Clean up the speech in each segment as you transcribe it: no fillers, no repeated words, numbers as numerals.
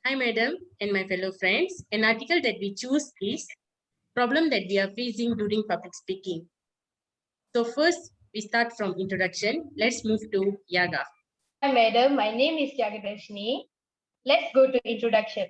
Hi, madam, and my fellow friends. An article that we choose is Problem that we are facing during public speaking. So, first, we start from introduction. Let's move to Yaga. Hi, madam. My name is Yagadashni. Let's go to introduction.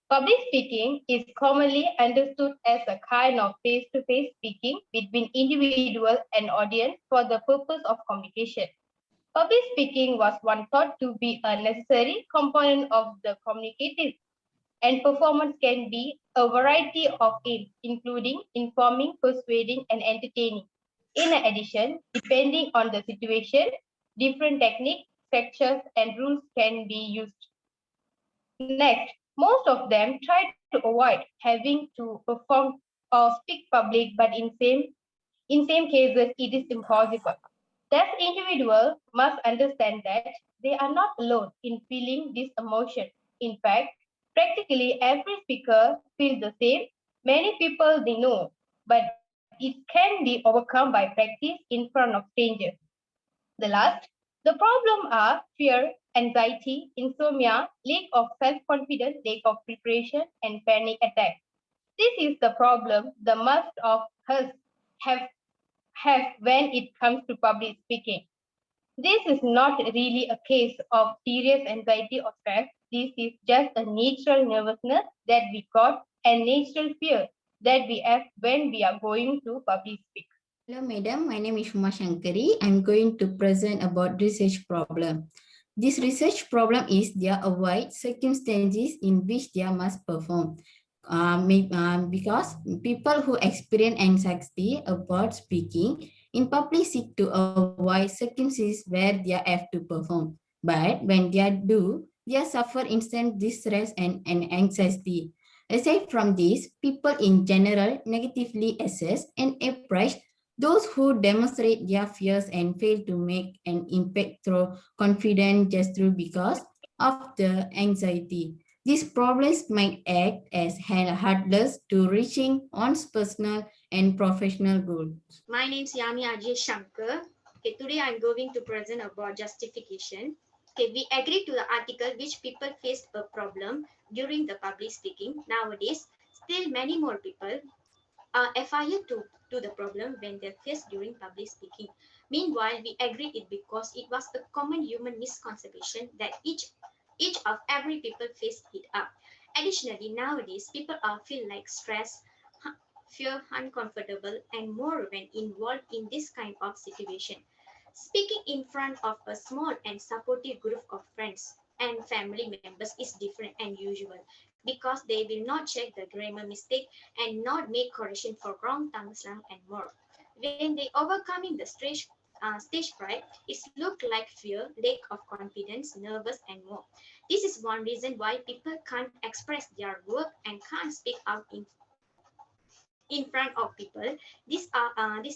Public speaking is commonly understood as a kind of face-to-face speaking between individual and audience for the purpose of communication. Public speaking was once thought to be a necessary component of the communicative, and performance can be a variety of aims, including informing, persuading, and entertaining. In addition, depending on the situation, different techniques, structures, and rules can be used. Next, most of them try to avoid having to perform or speak public, but in same cases, it is impossible. Thus, individuals must understand that they are not alone in feeling this emotion. In fact, practically every speaker feels the same. Many people they know, but it can be overcome by practice in front of strangers. The last, the problem are fear, anxiety, insomnia, lack of self-confidence, lack of preparation, and panic attacks. This is the problem the most of us have have when it comes to public speaking. This is not really a case of serious anxiety or stress. This is just a natural nervousness that we got and natural fear that we have when we are going to public speak. Hello, madam. My name is Uma Shankari. I'm going to present about research problem. This research problem is there avoid circumstances in which they must perform. Because people who experience anxiety about speaking in public seek to avoid circumstances where they have to perform. But when they do, they suffer instant distress and anxiety. Aside from this, people in general negatively assess and appraise those who demonstrate their fears and fail to make an impact through confident gesture because of the anxiety. These problems might act as hurdles to reaching one's personal and professional goals. My name is Yami Ajay Shankar. Okay, today I'm going to present about justification. Okay, we agree to the article which people faced a problem during the public speaking. Nowadays, still many more people are FIR to the problem when they're faced during public speaking. Meanwhile, we agreed it because it was a common human misconception that each of every people faced it up. Additionally, nowadays people are feel like stress, fear, uncomfortable, and more when involved in this kind of situation. Speaking in front of a small and supportive group of friends and family members is different and usual because they will not check the grammar mistake and not make correction for wrong tongue slang and more. When they overcoming the stage fright, it look like fear, lack of confidence, nervous, and more. This is one reason why people can't express their work and can't speak out in front of people. This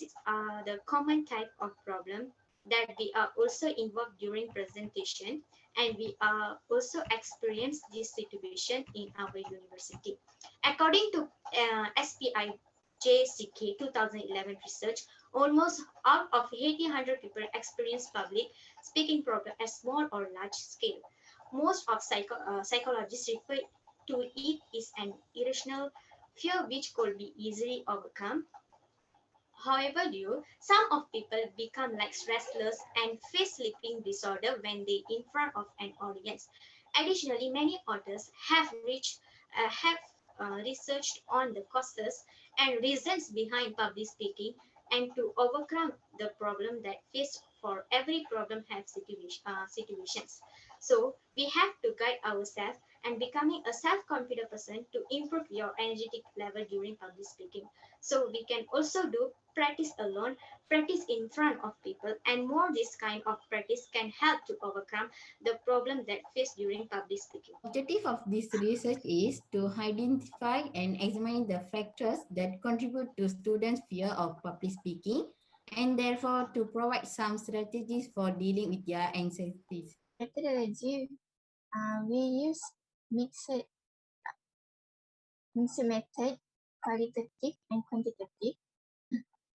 is the common type of problem that we are also involved during presentation, and we are also experience this situation in our university. According to SPI JCK 2011 research, almost out of 1,800 people experience public speaking problem at small or large scale. Most of psychologists refer to it is an irrational fear which could be easily overcome. However, some of people become like restless and face sleeping disorder when they in front of an audience. Additionally, many authors have researched on the causes and reasons behind public speaking and to overcome the problem that face for every problem have situations. So we have to guide ourselves and becoming a self-confident person to improve your energetic level during public speaking. So we can also do practice alone, practice in front of people, and more this kind of practice can help to overcome the problem that face during public speaking. The objective of this research is to identify and examine the factors that contribute to students' fear of public speaking and therefore to provide some strategies for dealing with their anxieties. Methodology, we use mixed method, qualitative and quantitative.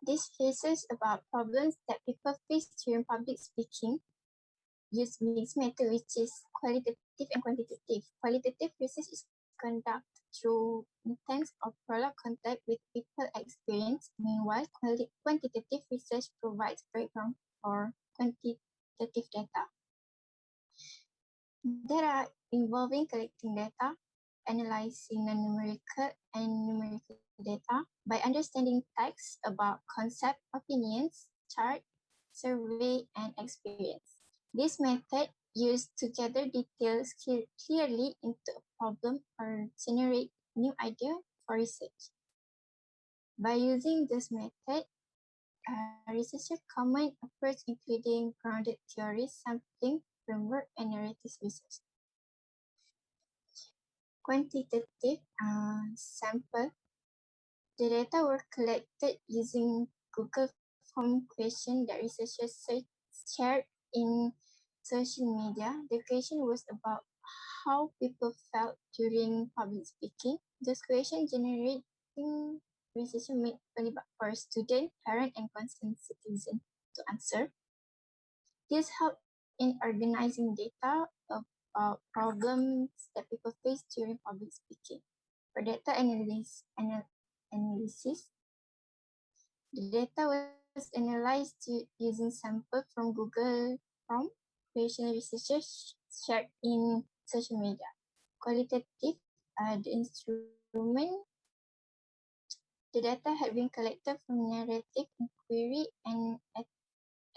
This cases about problems that people face during public speaking. use mixed method, which is qualitative and quantitative. Qualitative research is conducted through intense or prolonged contact with people experience. Meanwhile, quantitative research provides background for quantitative data. There are involving collecting data, analyzing non-numerical and numerical data by understanding text about concept, opinions, chart, survey, and experience. This method used to gather details clearly into a problem or generate new idea for research. By using this method, researchers common approach including grounded theories, sampling, framework, and narrative research. Quantitative sample. The data were collected using Google form question that researchers shared in social media. The question was about how people felt during public speaking. This question generating researchers made available for student, parent, and concerned citizen to answer. This helped in organizing data about problems that people face during public speaking. For data analysis, the data was analyzed using samples from Google from question researchers shared in social media. Qualitative, the instrument, the data had been collected from narrative inquiry and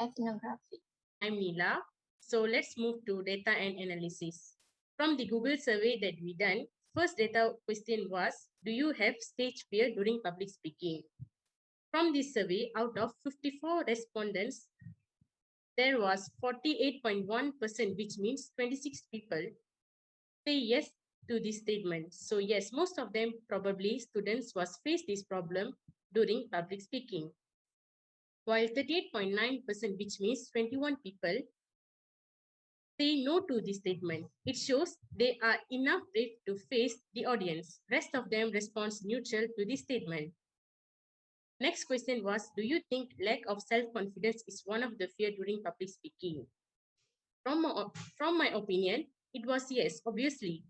ethnography. I'm Neela. So let's move to data and analysis. From the Google survey that we done, first data question was, do you have stage fear during public speaking? From this survey, out of 54 respondents, there was 48.1%, which means 26 people say yes to this statement. So yes, most of them probably students was faced this problem during public speaking. While 38.9%, which means 21 people, say no to this statement. It shows they are enough brave to face the audience. Rest of them responds neutral to this statement. Next question was, do you think lack of self-confidence is one of the fear during public speaking? From my opinion, it was yes, obviously.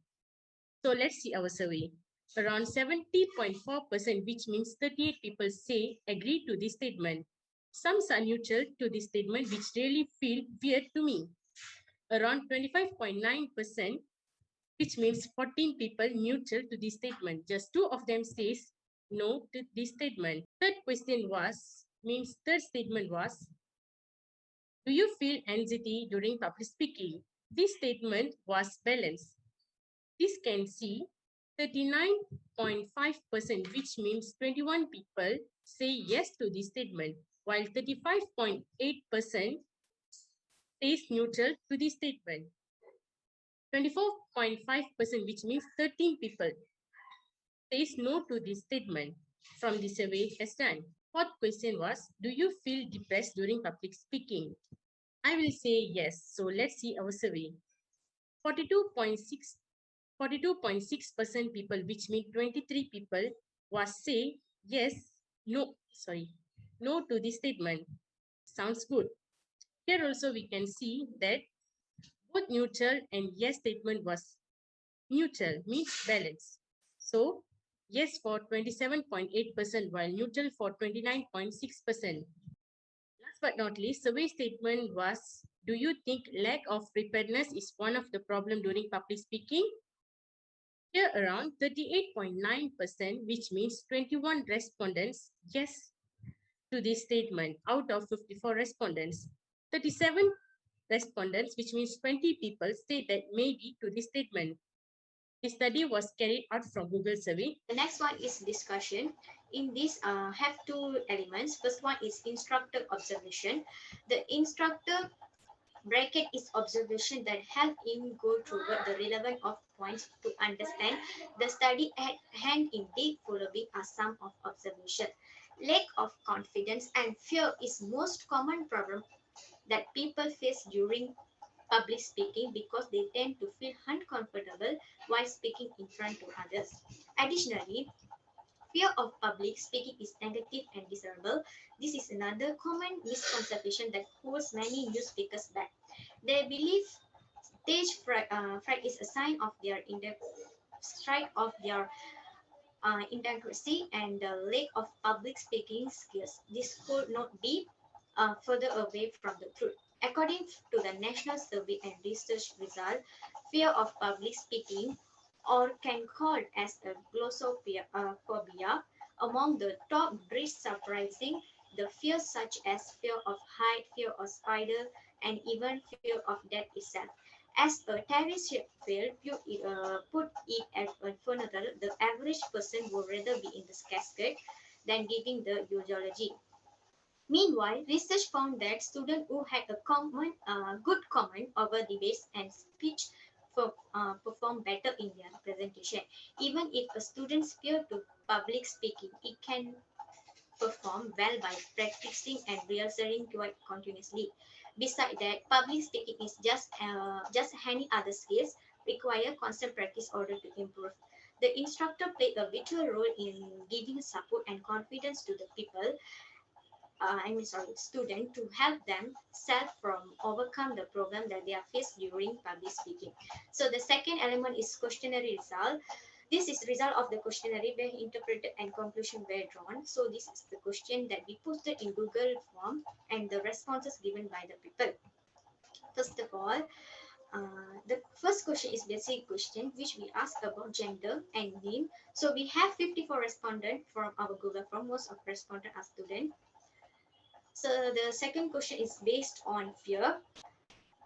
So let's see our survey. Around 70.4%, which means 38 people say agree to this statement. Some are neutral to this statement, which really feel weird to me. Around 25.9%, which means 14 people neutral to this statement. Just 2 of them says no to this statement. Third statement was, do you feel anxiety during public speaking? This statement was balanced. This can see 39.5%, which means 21 people say yes to this statement, while 35.8% says neutral to this statement. 24.5%, which means 13 people says no to this statement from the survey as done. Fourth question was, do you feel depressed during public speaking? I will say yes. So let's see our survey. 42.6% people, which means 23 people, was say no to this statement. Sounds good. Here also we can see that both neutral and yes statement was neutral, means balance. So yes for 27.8%, while neutral for 29.6%. Last but not least, survey statement was, do you think lack of preparedness is one of the problem during public speaking? Here around 38.9%, which means 21 respondents yes to this statement out of 54 respondents. 37 respondents, which means 20 people, say that maybe to this statement. The study was carried out from Google survey. The next one is discussion. In this have two elements. First one is instructor observation. The instructor bracket is observation that help him go through the relevant of points to understand the study at hand. Indeed, following are some of observation. Lack of confidence and fear is most common problem that people face during public speaking because they tend to feel uncomfortable while speaking in front of others. Additionally, fear of public speaking is negative and desirable. This is another common misconception that holds many new speakers back. They believe stage fright is a sign of their inadequacy and the lack of public speaking skills. This could not be further away from the truth. According to the National Survey and Research result, fear of public speaking, or can called as a glossophobia, among the top breeds surprising the fears such as fear of height, fear of spider, and even fear of death itself. As a terrorist field put it at a funeral, the average person would rather be in the casket than giving the eulogy. Meanwhile, research found that students who had a good command over debates and speech perform better in their presentation. Even if a student fear to public speaking, it can perform well by practicing and rehearsing quite continuously. Besides that, public speaking is just any other skills require constant practice order to improve. The instructor played a vital role in giving support and confidence to the student to help them self from overcome the problem that they are faced during public speaking. So the second element is questionnaire result. This is result of the questionnaire where interpreted and conclusion were drawn. So this is the question that we posted in Google form and the responses given by the people. First of all, the first question is basic question which we ask about gender and name. So we have 54 respondents from our Google form. Most of respondents are students. So the second question is based on fear.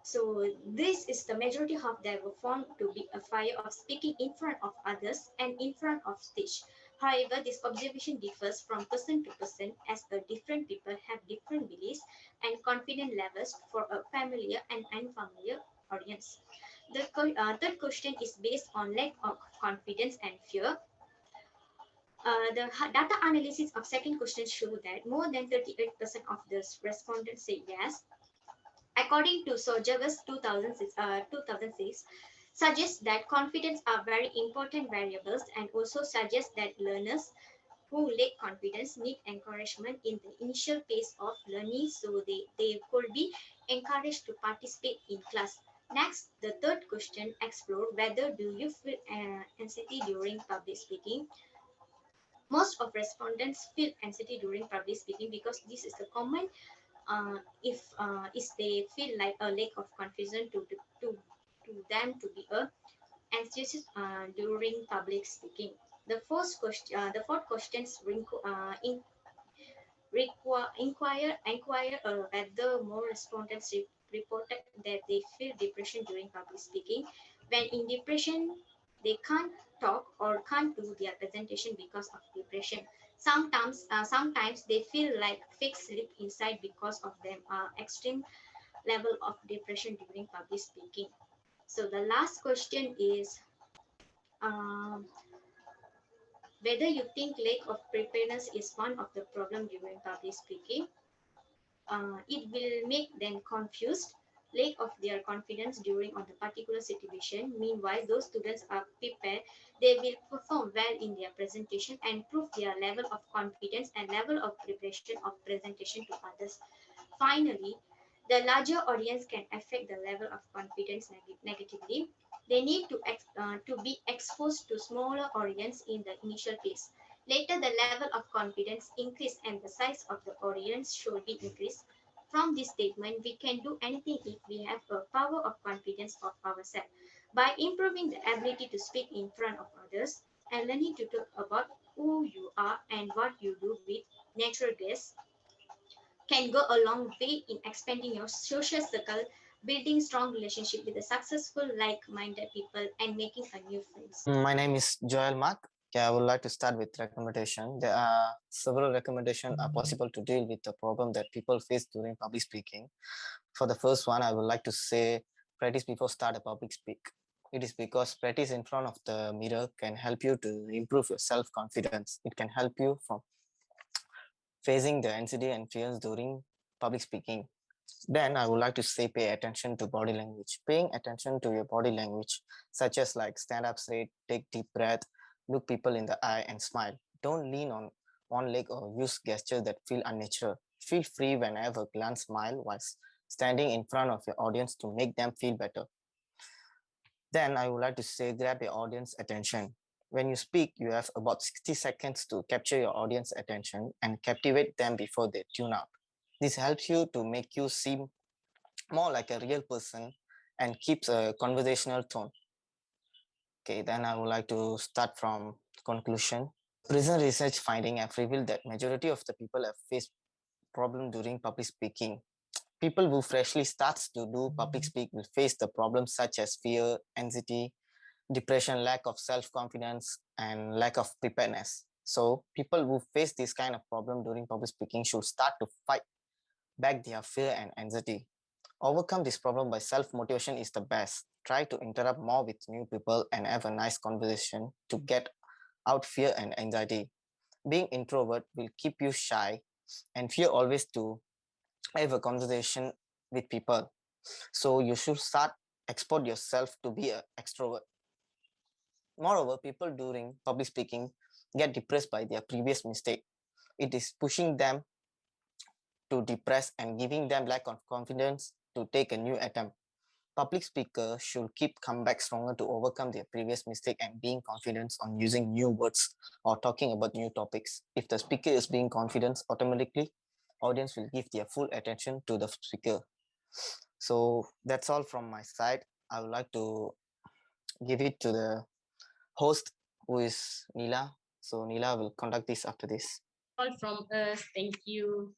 So this is the majority of them were found to be a fear of speaking in front of others and in front of stage. However, this observation differs from person to person as the different people have different beliefs and confidence levels for a familiar and unfamiliar audience. The third question is based on lack of confidence and fear. The data analysis of second question show that more than 38% of the respondents say yes. According to Sojawas 2006, suggests that confidence are very important variables and also suggests that learners who lack confidence need encouragement in the initial phase of learning so they could be encouraged to participate in class. Next, the third question explore whether do you feel anxiety during public speaking. Most of respondents feel anxiety during public speaking because this is a common if they feel like a lack of confidence to them to be a anxious during public speaking. The fourth questions inquire whether more respondents reported that they feel depression during public speaking. When in depression, they can't talk or can't do their presentation because of depression. Sometimes they feel like fake sleep inside because of them extreme level of depression during public speaking. So the last question is um, whether you think lack of preparedness is one of the problem during public speaking. It will make them confused, lack of their confidence during on the particular situation. Meanwhile, those students are prepared, they will perform well in their presentation and prove their level of confidence and level of preparation of presentation to others. Finally, the larger audience can affect the level of confidence negatively. They need to be exposed to smaller audience in the initial phase. Later, the level of confidence increase and the size of the audience should be increased. From this statement, we can do anything if we have a power of confidence of ourselves. By improving the ability to speak in front of others and learning to talk about who you are and what you do with natural grace, can go a long way in expanding your social circle, building strong relationship with the successful, like-minded people, and making a new friends. My name is Joel Mark. I would like to start with recommendation. There are several recommendations are possible to deal with the problem that people face during public speaking. For the first one, I would like to say practice before start a public speak. It is because practice in front of the mirror can help you to improve your self-confidence. It can help you from facing the anxiety and fears during public speaking. Then I would like to say pay attention to body language. Paying attention to your body language, such as like stand up straight, take deep breath, look people in the eye and smile. Don't lean on one leg or use gestures that feel unnatural. Feel free whenever glance, smile while standing in front of your audience to make them feel better. Then I would like to say, grab your audience attention. When you speak, you have about 60 seconds to capture your audience attention and captivate them before they tune out. This helps you to make you seem more like a real person and keeps a conversational tone. Okay, then I would like to start from conclusion. Recent research finding have revealed that majority of the people have faced problem during public speaking. People who freshly starts to do public speak will face the problems such as fear, anxiety, depression, lack of self-confidence, and lack of preparedness. So people who face this kind of problem during public speaking should start to fight back their fear and anxiety. Overcome this problem by self-motivation is the best. Try to interact more with new people and have a nice conversation to get out fear and anxiety. Being introvert will keep you shy and fear always to have a conversation with people. So you should start export yourself to be an extrovert. Moreover, people during public speaking get depressed by their previous mistake. It is pushing them to depress and giving them lack of confidence to take a new attempt. Public speakers should keep come back stronger to overcome their previous mistake and being confident on using new words or talking about new topics. If the speaker is being confident, automatically audience will give their full attention to the speaker. So that's all from my side. I would like to give it to the host, who is Neela. So Neela will conduct this after this. All from us. Thank you.